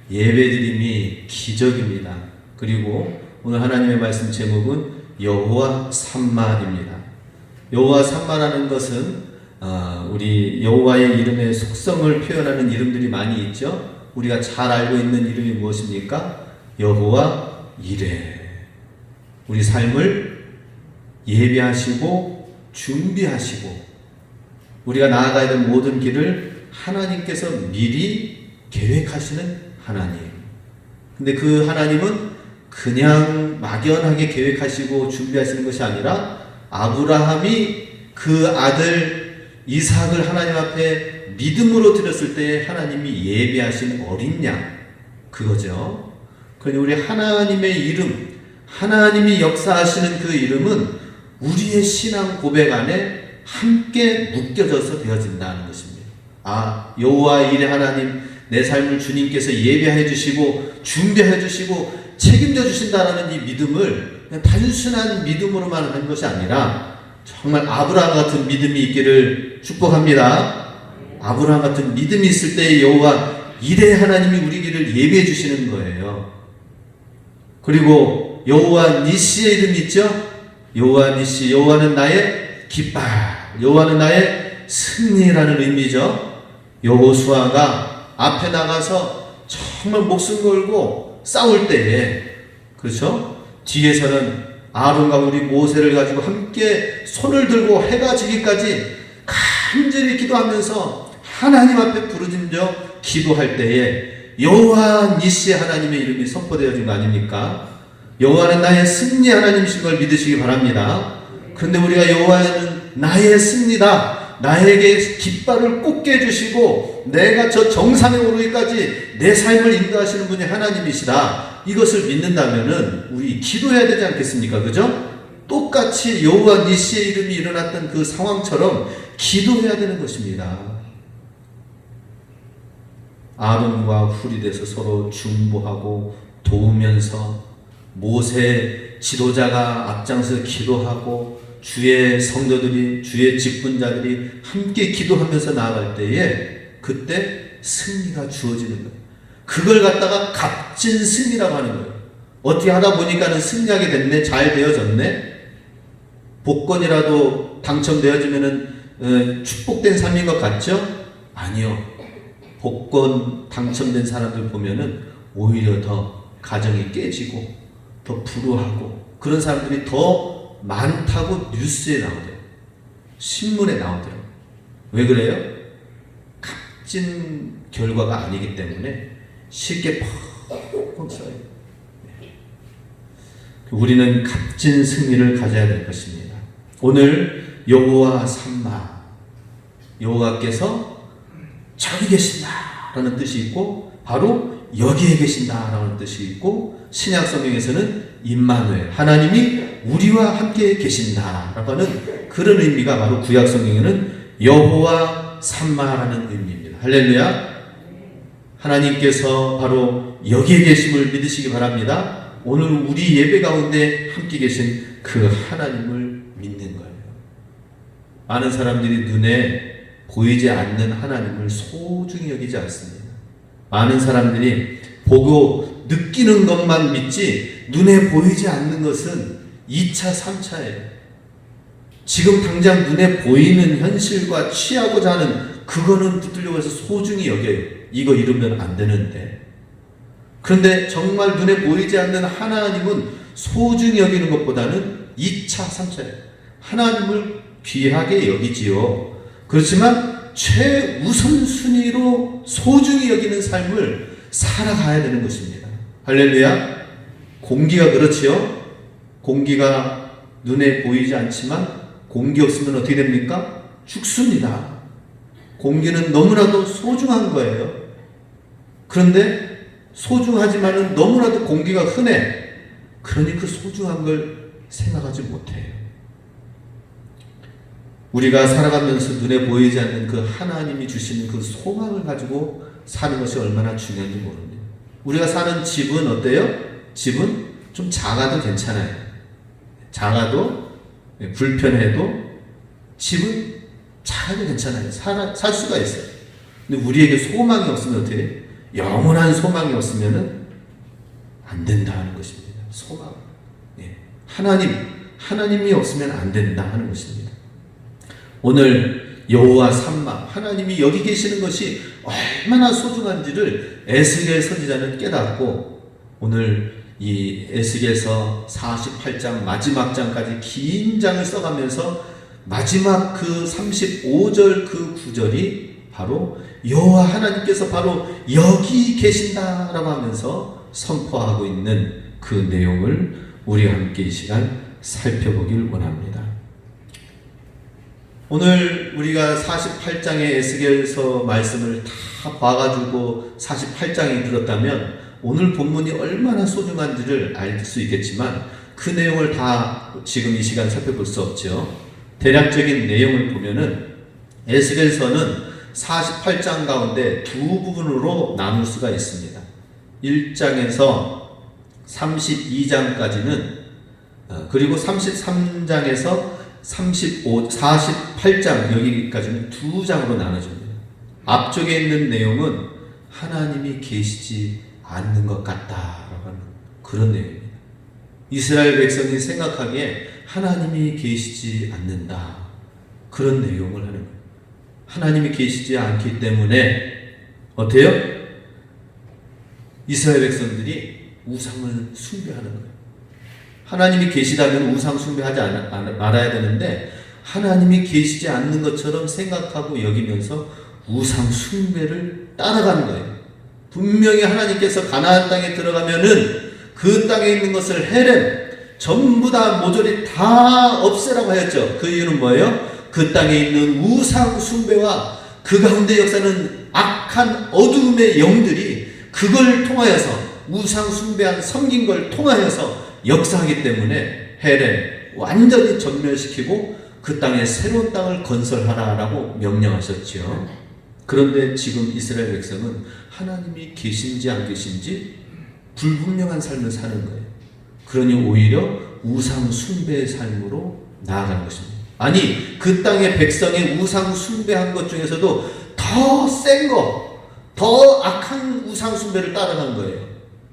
예배드림이 기적입니다. 그리고 오늘 하나님의 말씀 제목은 여호와 삼마입니다. 여호와 삼마라는 것은 우리 여호와의 이름의 속성을 표현하는 이름들이 많이 있죠. 우리가 잘 알고 있는 이름이 무엇입니까? 여호와 이레. 우리 삶을 예비하시고 준비하시고 우리가 나아가야 될 모든 길을 하나님께서 미리 계획하시는 하나님. 근데 그 하나님은 그냥 막연하게 계획하시고 준비하시는 것이 아니라 아브라함이 그 아들 이삭을 하나님 앞에 믿음으로 드렸을 때 하나님이 예비하신 어린 양, 그거죠. 그러니 우리 하나님의 이름, 하나님이 역사하시는 그 이름은 우리의 신앙 고백 안에 함께 묶여져서 되어진다는 것입니다. 여호와 이레 하나님, 내 삶을 주님께서 예비해 주시고 준비해 주시고 책임져 주신다라는 이 믿음을 그냥 단순한 믿음으로만 하는 것이 아니라 정말 아브라함 같은 믿음이 있기를 축복합니다. 아브라함 같은 믿음이 있을 때 여호와 이레 하나님이 우리 길을 예비해 주시는 거예요. 그리고 여호와 니시의 이름이 있죠. 여호와 니시, 여호와는 나의 깃발, 여호와는 나의 승리라는 의미죠. 여호수아가 앞에 나가서 정말 목숨 걸고 싸울 때에, 그렇죠? 뒤에서는 아론과 우리 모세를 가지고 함께 손을 들고 해가 지기까지 간절히 기도하면서 하나님 앞에 부르짖어 기도할 때에 여호와 니시의 하나님의 이름이 선포되어진 거 아닙니까? 여호와는 나의 승리 하나님이신 걸 믿으시기 바랍니다. 그런데 우리가 여호와는 나의 승리다, 나에게 깃발을 꽂게 해주시고 내가 저 정상에 오르기까지 내 삶을 인도하시는 분이 하나님이시다, 이것을 믿는다면은 우리 기도해야 되지 않겠습니까? 그죠? 똑같이 여호와 니시의 이름이 일어났던 그 상황처럼 기도해야 되는 것입니다. 아론과 훌이 돼서 서로 중보하고 도우면서 모세 지도자가 앞장서 기도하고 주의 성도들이, 주의 직분자들이 함께 기도하면서 나아갈 때에 그때 승리가 주어지는 거예요. 그걸 갖다가 값진 승리라고 하는 거예요. 어떻게 하다 보니까는 승리하게 됐네, 잘 되어졌네, 복권이라도 당첨되어지면은 축복된 삶인 것 같죠? 아니요. 복권 당첨된 사람들 보면은 오히려 더 가정이 깨지고 더 불우하고 그런 사람들이 더 많다고 뉴스에 나오더라고요. 신문에 나오더라고요. 왜 그래요? 값진 결과가 아니기 때문에 쉽게 퍽퍽 써요. 우리는 값진 승리를 가져야 될 것입니다. 오늘 여호와 삼마, 여호와께서 저기 계신다라는 뜻이 있고 바로 여기에 계신다라는 뜻이 있고, 신약 성경에서는 임마누엘, 하나님이 우리와 함께 계신다라고 하는 그런 의미가 바로 구약 성경에는 여호와 삼마라는 의미입니다. 할렐루야. 하나님께서 바로 여기에 계심을 믿으시기 바랍니다. 오늘 우리 예배 가운데 함께 계신 그 하나님을 믿는 거예요. 많은 사람들이 눈에 보이지 않는 하나님을 소중히 여기지 않습니다. 많은 사람들이 보고 느끼는 것만 믿지 눈에 보이지 않는 것은 2차, 3차예요. 지금 당장 눈에 보이는 현실과 취하고자 하는 그거는 붙들려고 해서 소중히 여겨요. 이거 이루면 안 되는데. 그런데 정말 눈에 보이지 않는 하나님은 소중히 여기는 것보다는 2차, 3차예요. 하나님을 귀하게 여기지요. 그렇지만 최우선순위로 소중히 여기는 삶을 살아가야 되는 것입니다. 할렐루야. 공기가 그렇지요. 공기가 눈에 보이지 않지만 공기 없으면 어떻게 됩니까? 죽습니다. 공기는 너무나도 소중한 거예요. 그런데 소중하지만은 너무나도 공기가 흔해. 그러니 그 소중한 걸 생각하지 못해요. 우리가 살아가면서 눈에 보이지 않는 그 하나님이 주시는 그 소망을 가지고 사는 것이 얼마나 중요한지 모릅니다. 우리가 사는 집은 어때요? 집은 좀 작아도 괜찮아요. 작아도 불편해도 집은 작아도 괜찮아요. 살 수가 있어요. 근데 우리에게 소망이 없으면 어떻게 해요? 영원한 소망이 없으면은 안 된다 하는 것입니다. 소망. 예. 하나님이 없으면 안 된다 하는 것입니다. 오늘 여호와 삼막, 하나님이 여기 계시는 것이 얼마나 소중한지를 에스겔 선지자는 깨닫고 오늘 이 에스겔서 48장 마지막 장까지 긴 장을 써가면서 마지막 그 35절 그 구절이 바로 여호와 하나님께서 바로 여기 계신다라고 하면서 선포하고 있는 그 내용을 우리와 함께 이 시간 살펴보길 원합니다. 오늘 우리가 48장의 에스겔서 말씀을 다 봐가지고 48장에 들었다면 오늘 본문이 얼마나 소중한지를 알 수 있겠지만 그 내용을 다 지금 이 시간 살펴볼 수 없죠. 대략적인 내용을 보면은 에스겔서는 48장 가운데 두 부분으로 나눌 수가 있습니다. 1장에서 32장까지는 그리고 33장에서 48장 여기까지는 두 장으로 나눠집니다. 앞쪽에 있는 내용은 하나님이 계시지 않는 것 같다라고 하는 그런 내용입니다. 이스라엘 백성이 생각하기에 하나님이 계시지 않는다. 그런 내용을 하는 거예요. 하나님이 계시지 않기 때문에 어때요? 이스라엘 백성들이 우상을 숭배하는 거예요. 하나님이 계시다면 우상 숭배하지 말아야 되는데 하나님이 계시지 않는 것처럼 생각하고 여기면서 우상 숭배를 따라가는 거예요. 분명히 하나님께서 가나안 땅에 들어가면은 그 땅에 있는 것을 헤렘 전부 다 모조리 다 없애라고 하였죠. 그 이유는 뭐예요? 그 땅에 있는 우상 숭배와 그 가운데 역사는 악한 어둠의 영들이 그걸 통하여서 우상 숭배한 섬긴 걸 통하여서 역사하기 때문에 헤렘 완전히 전멸시키고 그 땅에 새로운 땅을 건설하라라고 명령하셨죠. 그런데 지금 이스라엘 백성은 하나님이 계신지 안 계신지 불분명한 삶을 사는 거예요. 그러니 오히려 우상 숭배의 삶으로 나아가는 것입니다. 아니 그 땅의 백성의 우상 숭배한 것 중에서도 더 센 거, 더 악한 우상 숭배를 따라간 거예요.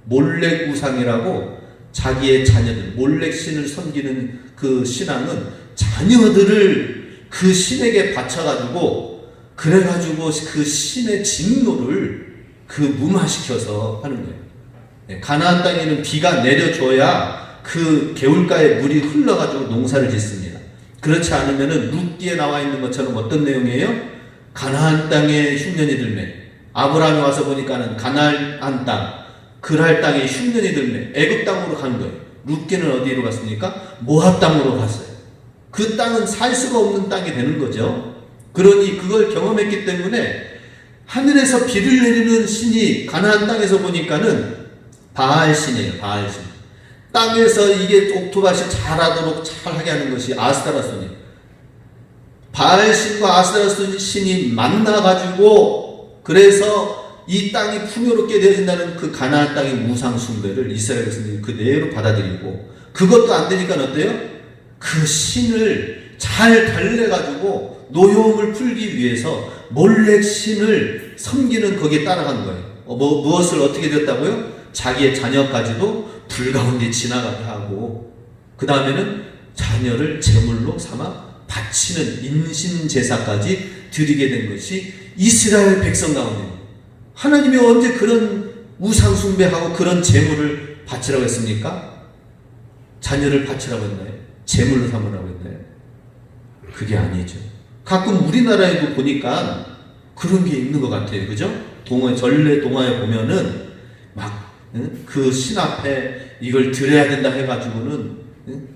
몰렉 우상이라고 자기의 자녀들, 몰렉 신을 섬기는 그 신앙은 자녀들을 그 신에게 바쳐가지고 그래가지고 그 신의 진노를 그 무마시켜서 하는 거예요. 가나안 땅에는 비가 내려줘야 그 개울가에 물이 흘러가지고 농사를 짓습니다. 그렇지 않으면은 룻기에 나와 있는 것처럼 어떤 내용이에요? 가나안 땅에 흉년이 들매. 아브라함이 와서 보니까는 가나안 땅, 그랄 땅에 흉년이 들매. 애굽 땅으로 간 거예요. 룻기는 어디로 갔습니까? 모압 땅으로 갔어요. 그 땅은 살 수가 없는 땅이 되는 거죠. 그러니 그걸 경험했기 때문에 하늘에서 비를 내리는 신이 가나안 땅에서 보니까는 바알신이에요. 바알신. 땅에서 이게 옥토밭이 자라도록 잘하게 하는 것이 아스타라손이에요. 바알신과 아스타라손신이 만나가지고 그래서 이 땅이 풍요롭게 되어진다는 그 가나안 땅의 무상 숭배를 이스라엘 백성들이 그대로 받아들이고 그것도 안 되니까 어때요? 그 신을 잘 달래가지고 노여움을 풀기 위해서 몰렉 신을 섬기는 거기에 따라간 거예요. 무엇을 어떻게 되었다고요? 자기의 자녀까지도 불 가운데 지나가게 하고 그 다음에는 자녀를 제물로 삼아 바치는 인신제사까지 드리게 된 것이 이스라엘 백성 가운데 하나님이 언제 그런 우상 숭배하고 그런 제물을 바치라고 했습니까? 자녀를 바치라고 했나요? 제물로 삼으라고 했나요? 그게 아니죠. 가끔 우리나라에도 보니까 그런 게 있는 것 같아요. 그죠? 전래 동화에 보면은 막 그 신 앞에 이걸 드려야 된다 해가지고는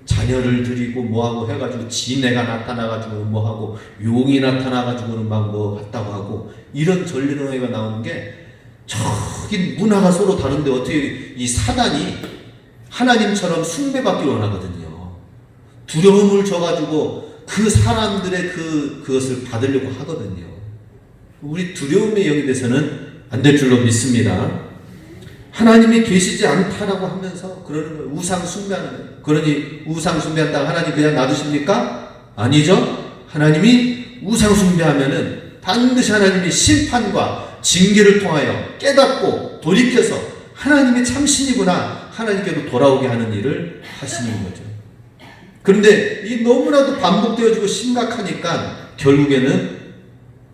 자녀를 드리고 뭐하고 해가지고 지네가 나타나가지고 뭐하고 용이 나타나가지고는 막 뭐 했다고 하고 이런 전래 동화가 나오는 게 저기 문화가 서로 다른데 어떻게 이 사단이 하나님처럼 숭배받기 원하거든요. 두려움을 줘가지고 그 사람들의 그것을 받으려고 하거든요. 우리 두려움의 영이 돼서는 안 될 줄로 믿습니다. 하나님이 계시지 않다라고 하면서 그러는 거예요. 우상 숭배하는 거예요. 그러니 우상 숭배한다고 하나님 그냥 놔두십니까? 아니죠. 하나님이 우상 숭배하면은 반드시 하나님이 심판과 징계를 통하여 깨닫고 돌이켜서 하나님이 참신이구나, 하나님께로 돌아오게 하는 일을 하시는 거죠. 그런데 이 너무나도 반복되어지고 심각하니까 결국에는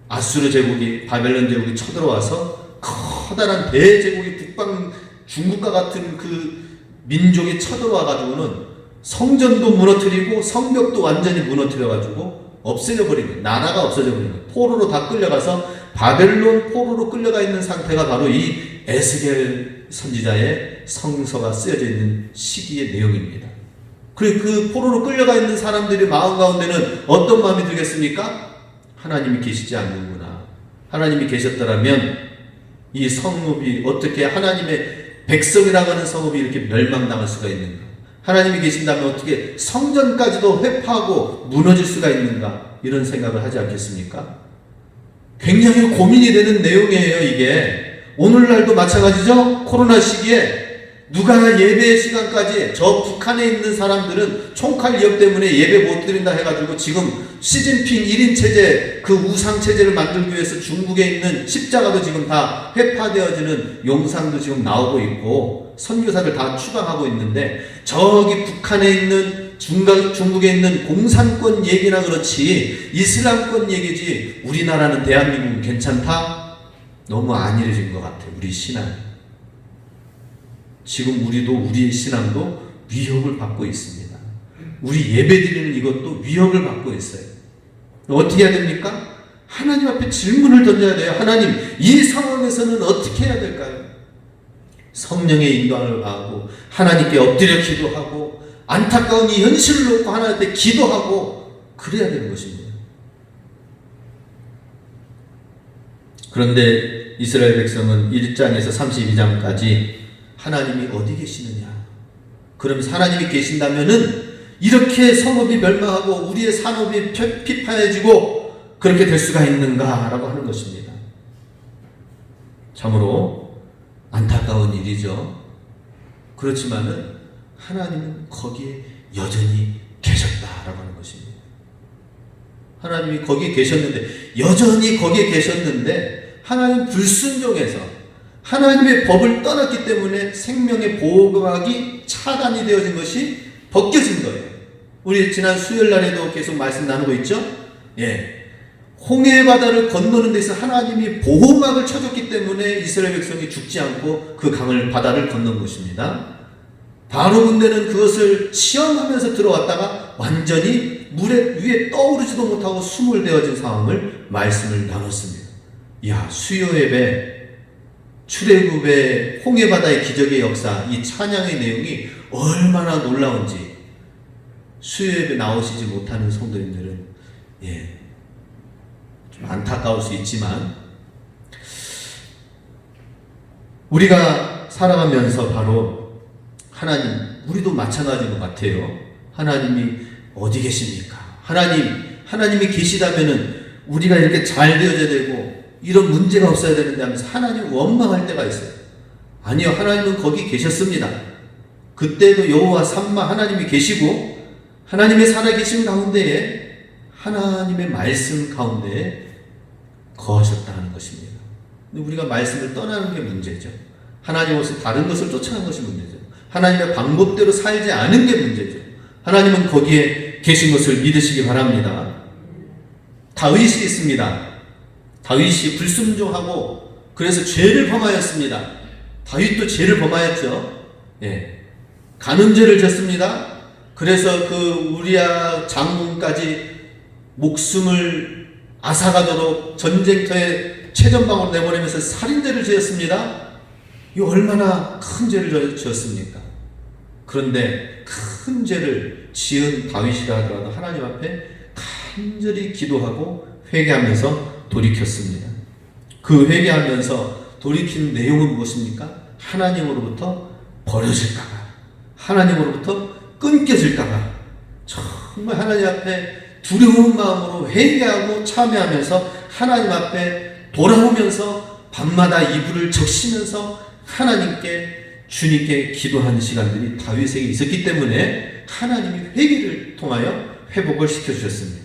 아수르 제국이, 바벨론 제국이 쳐들어와서 커다란 대제국이 북방 중국과 같은 그 민족이 쳐들어와가지고는 성전도 무너뜨리고 성벽도 완전히 무너뜨려가지고 없어져 버린 거예요. 나라가 없어져 버린 거예요. 포로로 다 끌려가서 바벨론 포로로 끌려가 있는 상태가 바로 이 에스겔 선지자의 성서가 쓰여져 있는 시기의 내용입니다. 그리고 그 포로로 끌려가 있는 사람들의 마음 가운데는 어떤 마음이 들겠습니까? 하나님이 계시지 않는구나. 하나님이 계셨더라면 이 성읍이 어떻게, 하나님의 백성이라고 하는 성읍이 이렇게 멸망당할 수가 있는가? 하나님이 계신다면 어떻게 성전까지도 회파하고 무너질 수가 있는가? 이런 생각을 하지 않겠습니까? 굉장히 고민이 되는 내용이에요, 이게. 오늘날도 마찬가지죠? 코로나 시기에 누가 예배 시간까지, 저 북한에 있는 사람들은 총칼 위협 때문에 예배 못 드린다 해가지고 지금 시진핑 1인 체제, 그 우상 체제를 만들기 위해서 중국에 있는 십자가도 지금 다 회파되어지는 영상도 지금 나오고 있고 선교사들 다 추방하고 있는데, 저기 북한에 있는 중국에 있는 공산권 얘기나 그렇지 이슬람권 얘기지 우리나라는, 대한민국은 괜찮다? 너무 안일해진 것 같아요. 우리 신앙. 지금 우리도, 우리의 신앙도 위협을 받고 있습니다. 우리 예배드리는 이것도 위협을 받고 있어요. 어떻게 해야 됩니까? 하나님 앞에 질문을 던져야 돼요. 하나님, 이 상황에서는 어떻게 해야 될까요? 성령의 인도함을 받고 하나님께 엎드려 기도하고 안타까운 이 현실을 놓고 하나님께 기도하고 그래야 되는 것입니다. 그런데 이스라엘 백성은 1장에서 32장까지 하나님이 어디 계시느냐? 그러면서 하나님이 계신다면은 이렇게 성읍이 멸망하고 우리의 산업이 피파해지고 그렇게 될 수가 있는가라고 하는 것입니다. 참으로 안타까운 일이죠. 그렇지만은 하나님은 거기에 여전히 계셨다라고 하는 것입니다. 하나님이 거기에 계셨는데, 여전히 거기에 계셨는데 하나님 불순종해서 하나님의 법을 떠났기 때문에 생명의 보호막이 차단이 되어진 것이 벗겨진 거예요. 우리 지난 수요일 날에도 계속 말씀 나누고 있죠? 예. 홍해 바다를 건너는 데서 하나님이 보호막을 쳐줬기 때문에 이스라엘 백성이 죽지 않고 그 강을, 바다를 건넌 것입니다. 바로 군대는 그것을 시험하면서 들어왔다가 완전히 물에 위에 떠오르지도 못하고 수몰되어진 상황을 말씀을 나눴습니다. 이야, 수요 예배, 출애굽의 홍해바다의 기적의 역사, 이 찬양의 내용이 얼마나 놀라운지 수요예배 나오시지 못하는 성도님들은 좀 안타까울 수 있지만, 우리가 살아가면서 바로 하나님, 우리도 마찬가지인 것 같아요. 하나님이 어디 계십니까? 하나님이 계시다면은 우리가 이렇게 잘 되어져야 되고 이런 문제가 없어야 되는데 하면서 하나님 원망할 때가 있어요. 아니요, 하나님은 거기 계셨습니다. 그때도 여호와 삼마 하나님이 계시고 하나님의 살아계신 가운데에 하나님의 말씀 가운데에 거하셨다는 것입니다. 근데 우리가 말씀을 떠나는 게 문제죠. 하나님 없이 다른 것을 쫓아가는 것이 문제죠. 하나님의 방법대로 살지 않은 게 문제죠. 하나님은 거기에 계신 것을 믿으시기 바랍니다. 다윗이 있습니다. 다윗이 불순종하고 그래서 죄를 범하였습니다. 다윗도 죄를 범하였죠. 간음죄를 졌습니다. 그래서 그 우리야 장군까지 목숨을 앗아가도록 전쟁터에 최전방으로 내보내면서 살인죄를 지었습니다. 이 얼마나 큰 죄를 지었습니까? 그런데 큰 죄를 지은 다윗이라 하더라도 하나님 앞에 간절히 기도하고 회개하면서 돌이켰습니다. 그 회개하면서 돌이킨 내용은 무엇입니까? 하나님으로부터 버려질까봐, 하나님으로부터 끊겨질까봐 정말 하나님 앞에 두려운 마음으로 회개하고 참회하면서 하나님 앞에 돌아오면서 밤마다 이불을 적시면서 하나님께, 주님께 기도하는 시간들이 다윗에게 있었기 때문에 하나님이 회개를 통하여 회복을 시켜주셨습니다.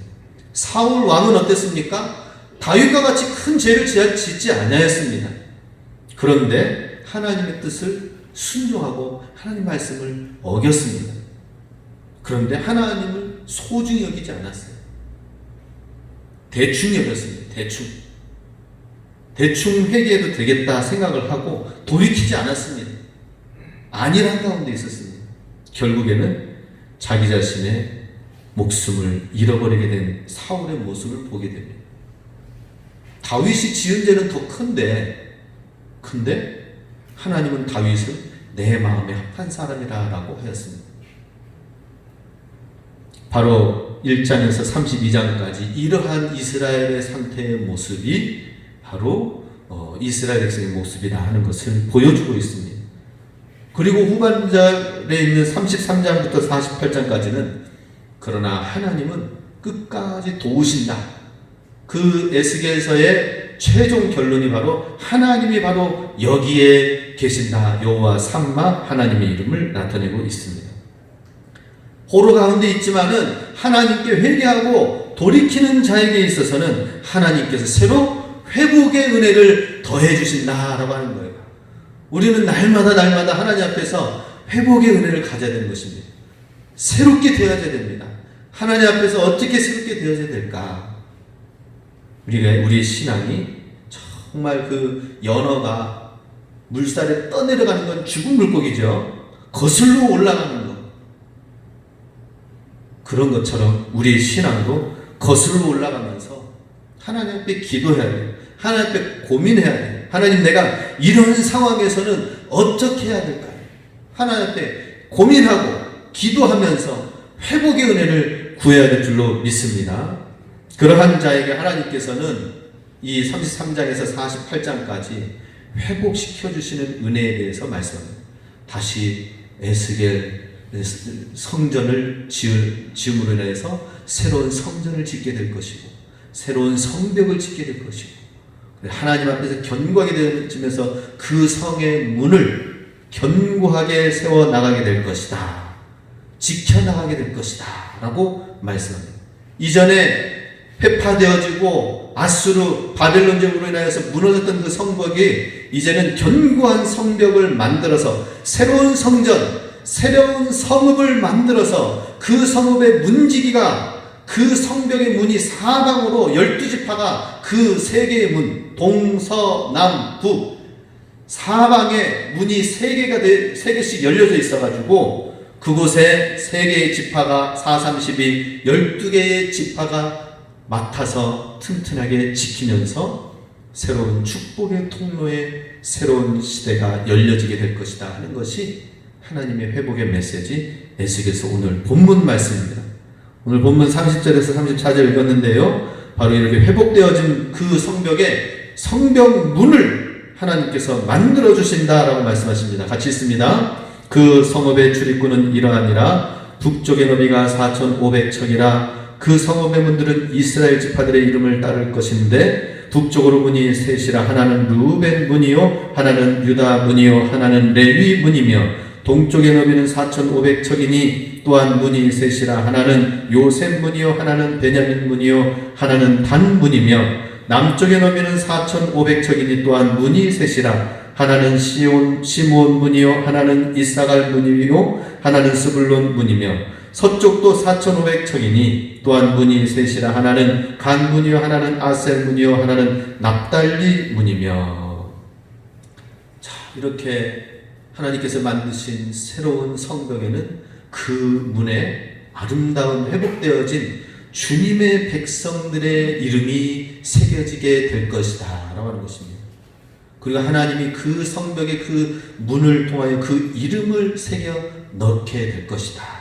사울 왕은 어땠습니까? 다윗과 같이 큰 죄를 짓지 아니하였습니다. 그런데 하나님의 뜻을 순종하고 하나님 말씀을 어겼습니다. 그런데 하나님을 소중히 여기지 않았어요. 대충 여겼습니다. 대충 회개해도 되겠다 생각을 하고 돌이키지 않았습니다. 안일한 가운데 있었습니다. 결국에는 자기 자신의 목숨을 잃어버리게 된 사울의 모습을 보게 됩니다. 다윗이 지은 죄는 더 큰데 하나님은 다윗을 내 마음에 합한 사람이라고 하였습니다. 바로 1장에서 32장까지 이러한 이스라엘의 상태의 모습이 바로 이스라엘 백성의 모습이다 하는 것을 보여주고 있습니다. 그리고 후반절에 있는 33장부터 48장까지는 그러나 하나님은 끝까지 도우신다. 그 에스겔서의 최종 결론이 바로 하나님이 바로 여기에 계신다. 여호와 삼마 하나님의 이름을 나타내고 있습니다. 호로 가운데 있지만은 하나님께 회개하고 돌이키는 자에게 있어서는 하나님께서 새로 회복의 은혜를 더해 주신다라고 하는 거예요. 우리는 날마다 하나님 앞에서 회복의 은혜를 가져야 되는 것입니다. 새롭게 되어야 됩니다. 하나님 앞에서 어떻게 새롭게 되어야 될까? 우리의 신앙이 정말 그 연어가 물살에 떠내려가는 건 죽은 물고기죠. 거슬러 올라가는 것. 그런 것처럼 우리의 신앙도 거슬러 올라가면서 하나님 앞에 기도해야 돼요. 하나님 앞에 고민해야 돼요. 하나님, 내가 이런 상황에서는 어떻게 해야 될까요? 하나님 앞에 고민하고 기도하면서 회복의 은혜를 구해야 될 줄로 믿습니다. 그러한 자에게 하나님께서는 이 33장에서 48장까지 회복시켜 주시는 은혜에 대해서 말씀합니다. 다시 에스겔 성전을 지음으로 인해서 새로운 성전을 짓게 될 것이고 새로운 성벽을 짓게 될 것이고 하나님 앞에서 견고하게 되어지면서 그 성의 문을 견고하게 세워나가게 될 것이다. 지켜나가게 될 것이다 라고 말씀합니다. 이전에 회파되어지고 아수르 바벨론 제국으로 인하여서 무너졌던 그 성벽이 이제는 견고한 성벽을 만들어서 새로운 성전, 새로운 성읍을 만들어서 그 성읍의 문지기가 그 성벽의 문이 사방으로 12지파가 그 세 개의 문, 동서남북 사방에 문이 세 개씩 열려져 있어가지고 그곳에 세 개의 지파가 432 12개의 지파가 맡아서 튼튼하게 지키면서 새로운 축복의 통로에 새로운 시대가 열려지게 될 것이다 하는 것이 하나님의 회복의 메시지 에스겔서 오늘 본문 말씀입니다. 오늘 본문 30절에서 34절 읽었는데요. 바로 이렇게 회복되어진 그 성벽에 성벽 문을 하나님께서 만들어 주신다라고 말씀하십니다. 같이 읽습니다. 그 성읍의 출입구는 이러하니라. 북쪽의 너비가 4,500척이라. 그 성읍의 문들은 이스라엘 지파들의 이름을 따를 것인데 북쪽으로 문이 셋이라. 하나는 루벤 문이요 하나는 유다 문이요 하나는 레위 문이며 동쪽의 너비는 4,500척이니 또한 문이 셋이라. 하나는 요셉 문이요 하나는 베냐민 문이요 하나는 단 문이며 남쪽의 너비는 4,500척이니 또한 문이 셋이라. 하나는 시몬 문이요 하나는 이사갈 문이요 하나는 스불론 문이며 서쪽도 4,500척이니 또한 문이 셋이라. 하나는 간 문이요 하나는 아셀 문이요 하나는 납달리 문이며. 자, 이렇게 하나님께서 만드신 새로운 성벽에는 그 문에 아름다운 회복되어진 주님의 백성들의 이름이 새겨지게 될 것이다 라고 하는 것입니다. 그리고 하나님이 그 성벽의 그 문을 통하여 그 이름을 새겨 넣게 될 것이다.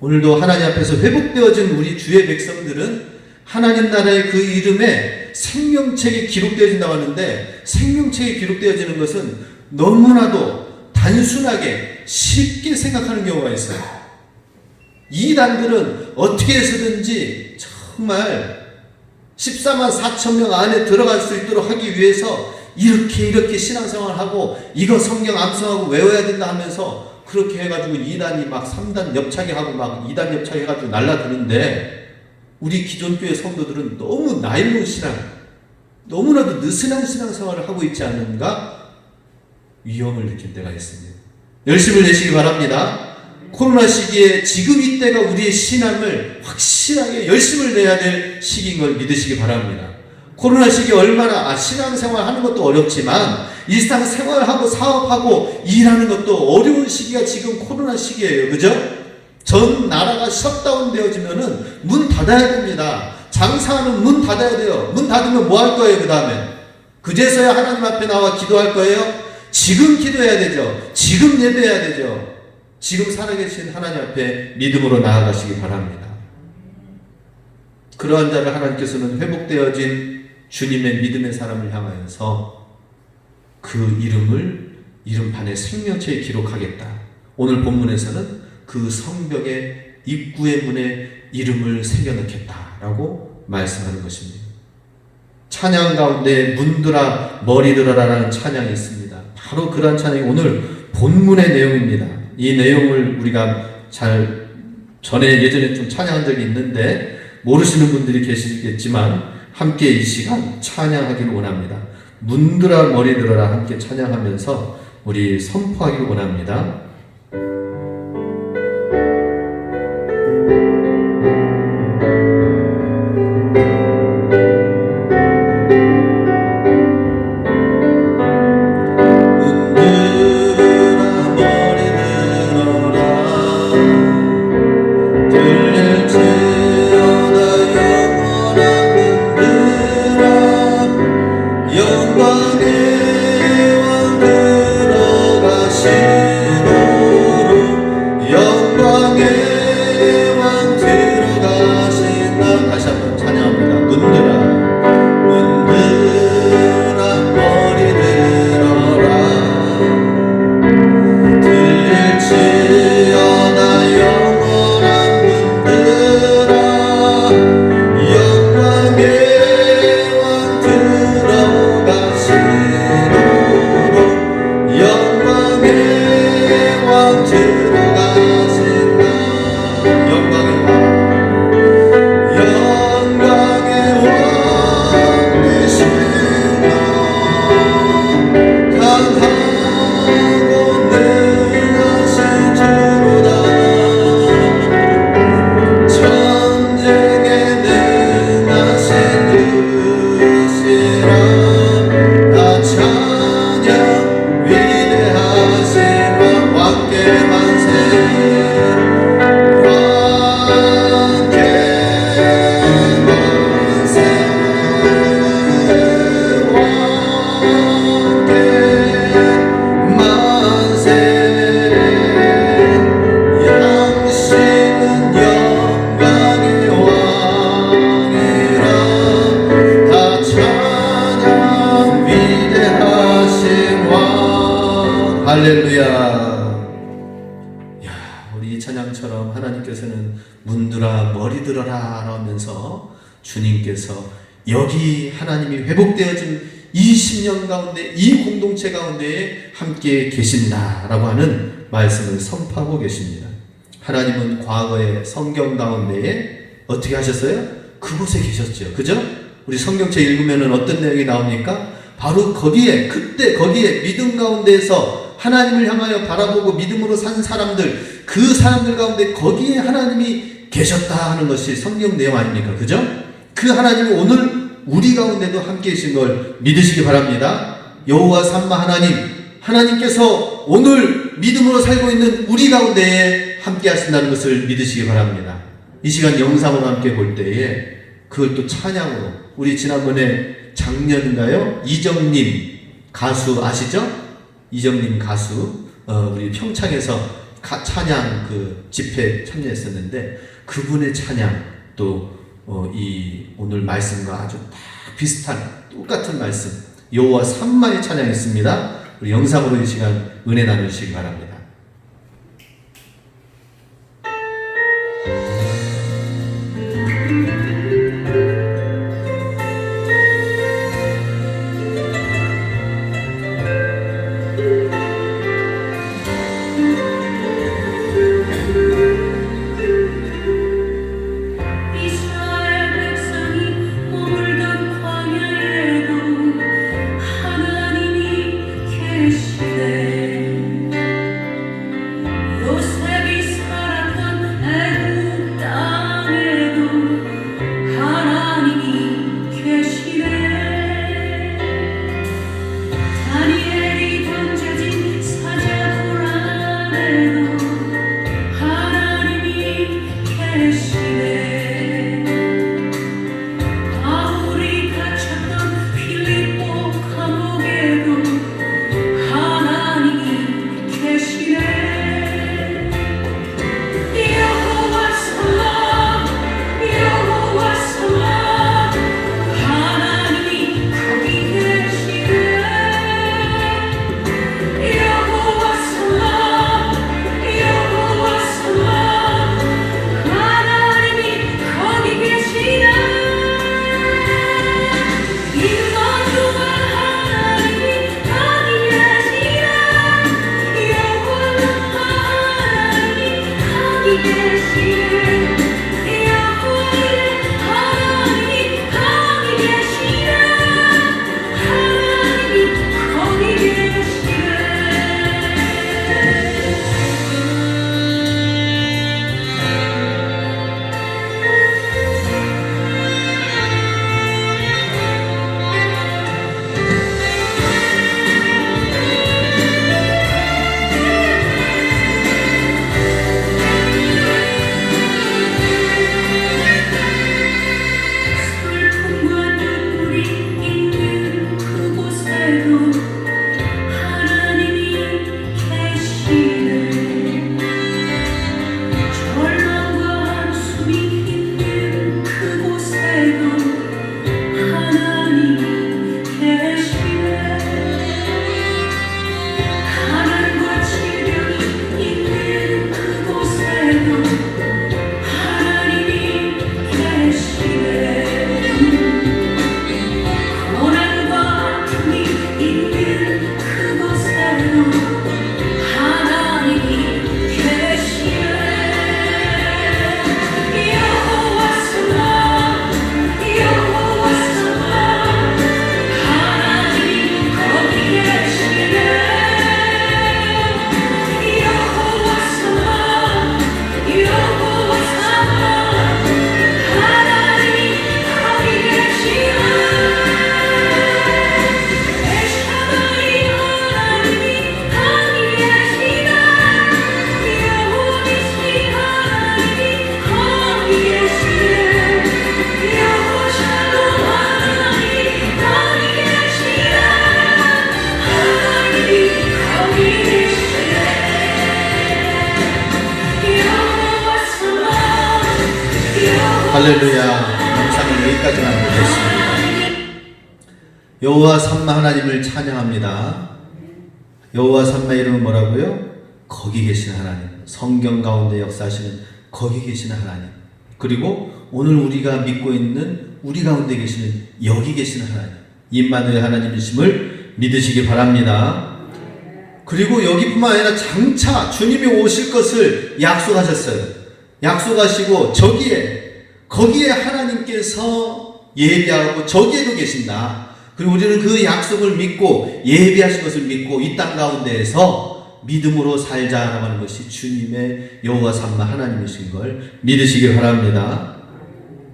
오늘도 하나님 앞에서 회복되어진 우리 주의 백성들은 하나님 나라의 그 이름에 생명책이 기록되어진다고 하는데, 생명책이 기록되어지는 것은 너무나도 단순하게 쉽게 생각하는 경우가 있어요. 이단들은 어떻게 해서든지 정말 14만 4천 명 안에 들어갈 수 있도록 하기 위해서 이렇게 신앙생활을 하고 이거 성경 암송하고 외워야 된다 하면서 그렇게 해가지고 2단이 막 3단 옆차기 하고 막 2단 옆차기 해가지고 날라드는데 우리 기존 교회 성도들은 너무 나일론 신앙, 너무나도 느슨한 신앙생활을 하고 있지 않은가 위험을 느낀 때가 있습니다. 열심을 내시기 바랍니다. 코로나 시기에 지금 이때가 우리의 신앙을 확실하게 열심을 내야 될 시기인 걸 믿으시기 바랍니다. 코로나 시기에 얼마나 신앙생활 하는 것도 어렵지만 일상생활하고 사업하고 일하는 것도 어려운 시기가 지금 코로나 시기예요. 그죠? 전 나라가 셧다운 되어지면은 문 닫아야 됩니다. 장사하는 문 닫아야 돼요. 문 닫으면 뭐 할 거예요? 그 다음에 그제서야 하나님 앞에 나와 기도할 거예요? 지금 기도해야 되죠. 지금 예배해야 되죠. 지금 살아계신 하나님 앞에 믿음으로 나아가시기 바랍니다. 그러한 자를 하나님께서는 회복되어진 주님의 믿음의 사람을 향하여서 그 이름판에 생명체에 기록하겠다. 오늘 본문에서는 그 성벽의 입구의 문에 이름을 새겨넣겠다라고 말씀하는 것입니다. 찬양 가운데 문들아 머리들어라라는 찬양이 있습니다. 바로 그러한 찬양이 오늘 본문의 내용입니다. 이 내용을 우리가 예전에 좀 찬양한 적이 있는데 모르시는 분들이 계시겠지만 함께 이 시간 찬양하기를 원합니다. 문들아 머리들어라 함께 찬양하면서 우리 선포하기를 원합니다. 할렐루야. 야, 우리 이 찬양처럼 하나님께서는 문들아 머리들어라 하면서 주님께서 여기 하나님이 회복되어진 20년 가운데 이 공동체 가운데에 함께 계신다라고 하는 말씀을 선포하고 계십니다. 하나님은 과거의 성경 가운데에 어떻게 하셨어요? 그곳에 계셨죠. 그죠? 우리 성경책 읽으면 어떤 내용이 나옵니까? 바로 거기에 믿음 가운데에서 하나님을 향하여 바라보고 믿음으로 산 사람들, 그 사람들 가운데 거기에 하나님이 계셨다 하는 것이 성경 내용 아닙니까? 그죠? 그 하나님이 오늘 우리 가운데도 함께 계신 걸 믿으시기 바랍니다. 여호와 삼마 하나님께서 오늘 믿음으로 살고 있는 우리 가운데에 함께 하신다는 것을 믿으시기 바랍니다. 이 시간 영상으로 함께 볼 때에 그걸 또 찬양으로, 우리 지난번에 작년인가요? 이정님 가수 아시죠? 이정님 가수 우리 평창에서 찬양 그 집회 참여했었는데 그분의 찬양 또 이 오늘 말씀과 아주 다 비슷한 똑같은 말씀 여호와 삼마의 찬양이 있습니다. 우리 영상으로 이 시간 은혜 나누시기 바랍니다. Israel 할렐루야. 묵상은 여기까지만 하겠습니다. 여호와 삼마 하나님을 찬양합니다. 여호와 삼마 이름은 뭐라고요? 거기 계신 하나님, 성경 가운데 역사하시는 거기 계시는 하나님, 그리고 오늘 우리가 믿고 있는 우리 가운데 계시는 여기 계시는 하나님, 임마누엘 하나님이심을 믿으시기 바랍니다. 그리고 여기뿐만 아니라 장차 주님이 오실 것을 약속하셨어요. 약속하시고 거기에 하나님께서 예비하고 저기에도 계신다. 그리고 우리는 그 약속을 믿고 예비하신 것을 믿고 이 땅 가운데에서 믿음으로 살자라고 하는 것이 주님의 여호와 삼마 하나님이신 걸 믿으시기 바랍니다.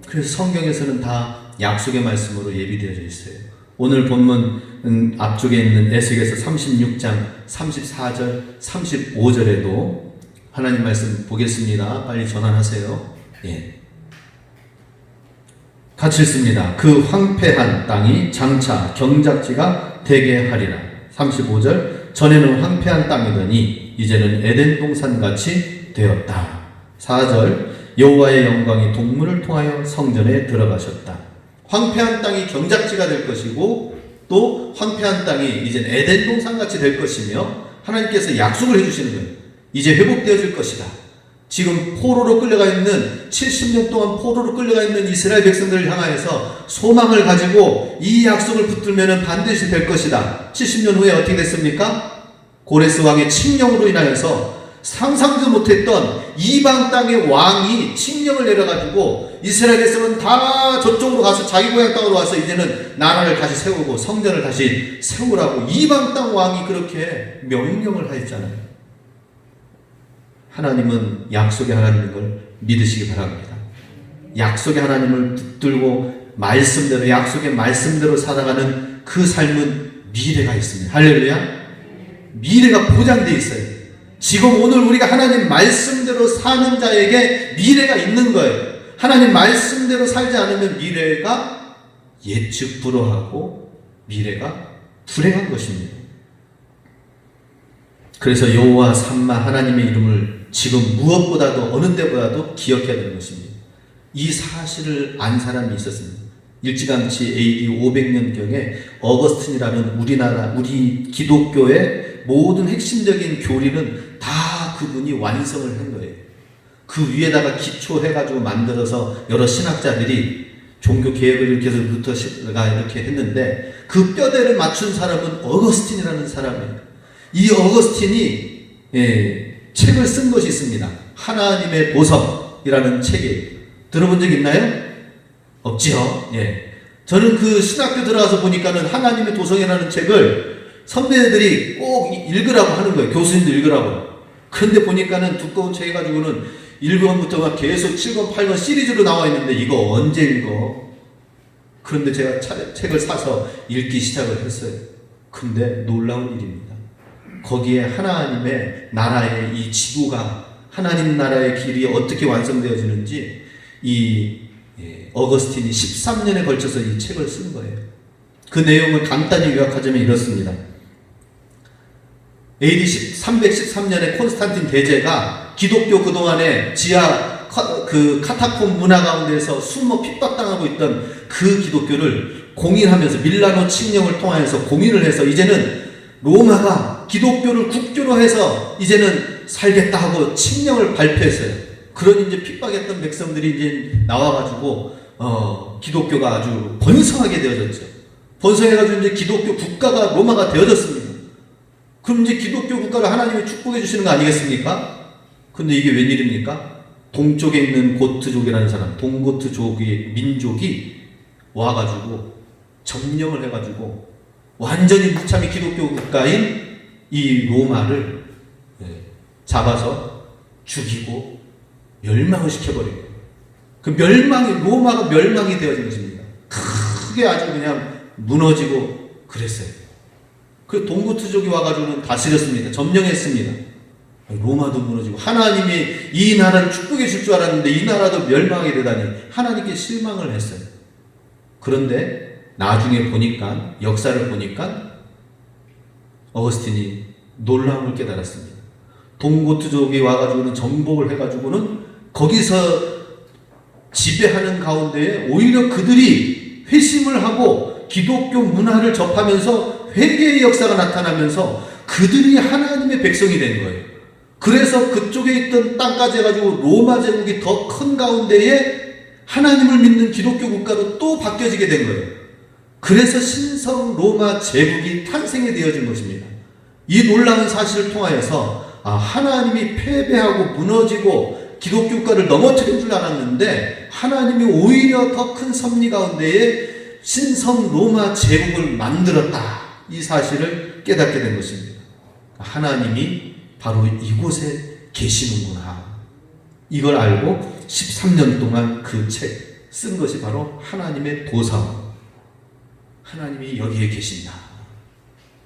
그래서 성경에서는 다 약속의 말씀으로 예비되어져 있어요. 오늘 본문 앞쪽에 있는 에스겔서 36장 34절 35절에도 하나님 말씀 보겠습니다. 빨리 전환하세요. 예. 같이 읽습니다. 그 황폐한 땅이 장차 경작지가 되게 하리라. 35절 전에는 황폐한 땅이더니 이제는 에덴 동산같이 되었다. 4절 여호와의 영광이 동물을 통하여 성전에 들어가셨다. 황폐한 땅이 경작지가 될 것이고 또 황폐한 땅이 이제 에덴 동산같이 될 것이며 하나님께서 약속을 해주시는 거예요. 이제 회복되어질 것이다. 지금 포로로 끌려가 있는 70년 동안 포로로 끌려가 있는 이스라엘 백성들을 향하여서 소망을 가지고 이 약속을 붙들면 반드시 될 것이다. 70년 후에 어떻게 됐습니까? 고레스 왕의 칙령으로 인하여서 상상도 못했던 이방 땅의 왕이 칙령을 내려가지고 이스라엘 백성은 다 저쪽으로 가서 자기 고향 땅으로 와서 이제는 나라를 다시 세우고 성전을 다시 세우라고 이방 땅 왕이 그렇게 명령을 하였잖아요. 하나님은 약속의 하나님인 걸 믿으시기 바랍니다. 약속의 하나님을 붙들고 말씀대로 약속의 말씀대로 살아가는 그 삶은 미래가 있습니다. 할렐루야. 미래가 보장되어 있어요. 지금 오늘 우리가 하나님 말씀대로 사는 자에게 미래가 있는 거예요. 하나님 말씀대로 살지 않으면 미래가 예측 불허하고 미래가 불행한 것입니다. 그래서 여호와 삼마 하나님의 이름을 지금 무엇보다도 어느 때보다도 기억해야 되는 것입니다. 이 사실을 안 사람이 있었습니다. 일찌감치 AD 500년경에 어거스틴이라는 우리 기독교의 모든 핵심적인 교리는 다 그분이 완성을 한 거예요. 그 위에다가 기초해가지고 만들어서 여러 신학자들이 종교 개혁을 이렇게 해서 루터가 이렇게 했는데 그 뼈대를 맞춘 사람은 어거스틴이라는 사람이에요. 이 어거스틴이 책을 쓴 것이 있습니다. 하나님의 도성이라는 책이 들어본 적 있나요? 없지요. 예. 저는 그 신학교 들어가서 보니까는 하나님의 도성이라는 책을 선배들이 꼭 읽으라고 하는 거예요. 교수님도 읽으라고. 그런데 보니까는 두꺼운 책 해가지고는 1권부터가 계속 7권, 8권 시리즈로 나와 있는데 이거 언제 읽어? 그런데 제가 책을 사서 읽기 시작을 했어요. 근데 놀라운 일입니다. 거기에 하나님의 나라의 이 지구가, 하나님 나라의 길이 어떻게 완성되어지는지 이 어거스틴이 13년에 걸쳐서 이 책을 쓴 거예요. 그 내용을 간단히 요약하자면 이렇습니다. AD 313년에 콘스탄틴 대제가 기독교 그동안에 지하 카타콤 문화 가운데서 숨어 핍박당하고 있던 그 기독교를 공인하면서 밀라노 칙령을 통하여서 공인을 해서 이제는 로마가 기독교를 국교로 해서 이제는 살겠다 하고 칙령을 발표했어요. 그런 이제 핍박했던 백성들이 이제 나와가지고 기독교가 아주 번성하게 되어졌죠. 번성해가지고 이제 기독교 국가가 로마가 되어졌습니다. 그럼 이제 기독교 국가를 하나님이 축복해 주시는 거 아니겠습니까? 근데 이게 웬일입니까? 동쪽에 있는 고트족이라는 사람, 동고트족의 민족이 와가지고 점령을 해가지고 완전히 무참히 기독교 국가인 이 로마를 잡아서 죽이고 멸망을 시켜버리고 그 로마가 멸망이 되어진 것입니다. 크게 아주 그냥 무너지고 그랬어요. 그 동고트족이 와가지고는 다스렸습니다. 점령했습니다. 로마도 무너지고 하나님이 이 나라를 축복해 줄 줄 알았는데 이 나라도 멸망하게 되다니 하나님께 실망을 했어요. 그런데 나중에 보니까 역사를 보니까 어거스틴이 놀라움을 깨달았습니다. 동고트족이 와가지고는 정복을 해가지고는 거기서 지배하는 가운데에 오히려 그들이 회심을 하고 기독교 문화를 접하면서 회개의 역사가 나타나면서 그들이 하나님의 백성이 된 거예요. 그래서 그쪽에 있던 땅까지 해가지고 로마 제국이 더 큰 가운데에 하나님을 믿는 기독교 국가로 또 바뀌어지게 된 거예요. 그래서 신성 로마 제국이 탄생이 되어진 것입니다. 이 놀라운 사실을 통하여서 하나님이 패배하고 무너지고 기독교 국가를 넘어뜨린 줄 알았는데 하나님이 오히려 더 큰 섭리 가운데에 신성 로마 제국을 만들었다. 이 사실을 깨닫게 된 것입니다. 하나님이 바로 이곳에 계시는구나. 이걸 알고 13년 동안 그 책 쓴 것이 바로 하나님의 도성. 하나님이 여기에 계신다.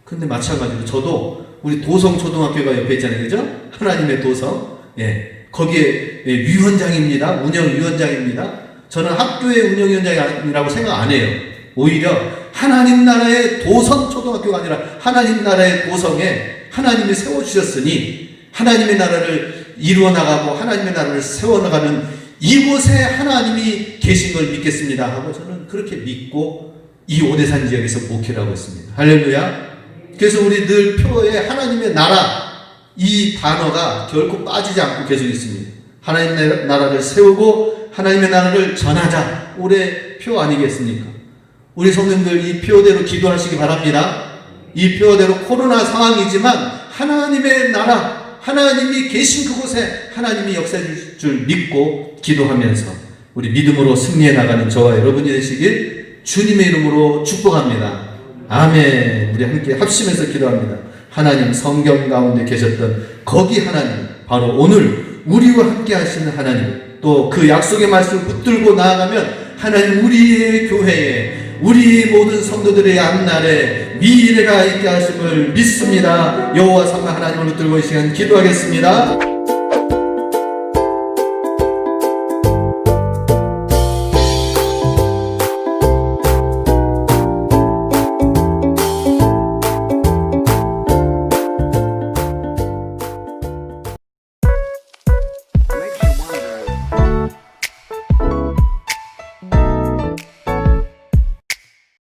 근데 마찬가지로 저도 우리 도성초등학교가 옆에 있잖아요. 그죠? 하나님의 도성. 예. 거기에 위원장입니다. 운영위원장입니다. 저는 학교의 운영위원장이라고 생각 안 해요. 오히려 하나님 나라의 도성초등학교가 아니라 하나님 나라의 도성에 하나님이 세워주셨으니 하나님의 나라를 이루어나가고 하나님의 나라를 세워나가는 이곳에 하나님이 계신 걸 믿겠습니다 하고 저는 그렇게 믿고 이 오대산 지역에서 목회를 하고 있습니다. 할렐루야. 그래서 우리 늘 표에 하나님의 나라 이 단어가 결코 빠지지 않고 계속 있습니다. 하나님의 나라를 세우고 하나님의 나라를 전하자. 올해 표 아니겠습니까? 우리 성도님들 이 표대로 기도하시기 바랍니다. 이 표대로 코로나 상황이지만 하나님의 나라 하나님이 계신 그곳에 하나님이 역사해 줄 줄 믿고 기도하면서 우리 믿음으로 승리해 나가는 저와 여러분이 되시길 주님의 이름으로 축복합니다. 아멘. 우리 함께 합심해서 기도합니다. 하나님 성경 가운데 계셨던 거기 하나님 바로 오늘 우리와 함께 하시는 하나님 또 그 약속의 말씀을 붙들고 나아가면 하나님 우리의 교회에 우리 모든 성도들의 앞날에 미래가 있게 하심을 믿습니다. 여호와 삼가 하나님을 붙들고 이 시간 기도하겠습니다.